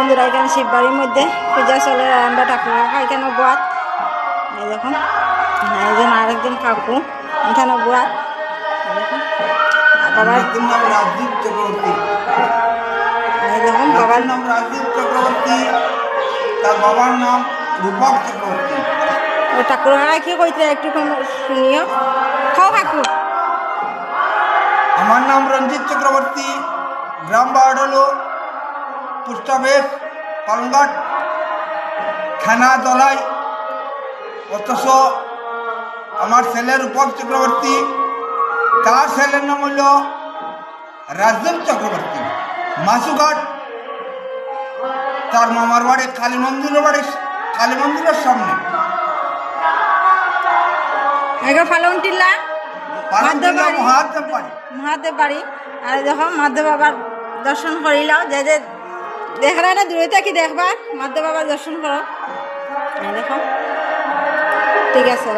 বন্ধুরা এখানে শিববাড়ির মধ্যে পূজা চলে। আমরা ঠাকুর এখানে বাদ এই দেখুন, একজন আরেকজন কাকু এখানে বাদ দেখুন। বাবার নাম রাজদীপ চক্রবর্তী। এই দেখুন বাবার নাম রাজদীপ চক্রবর্তী, তার বাবার নাম রূপক চক্রবর্তী। ঠাকুর কি কইতে একটু শুনিও, খাও ঠাকুর। আমার নাম রঞ্জিত চক্রবর্তী, গ্রাম বার্ড হলো পুষ্টাবেশ পালনঘাট, থানা দলাই। অথচ আমার ছেলের রূপক চক্রবর্তী, তার ছেলের নাম হইল রাজদীপ চক্রবর্তী। মাসুঘাট তার মামার বাড়ি, কালী মন্দিরের সামনে। ফালন টিল্লা মহাদেব মহাদেব বাড়ি। আর দেখো মাধব বাবার দর্শন করিলাও, যে যে দেখরা না দূরে থাকি দেখবা মাধব বাবার দর্শন করো। দেখো ঠিক আছে।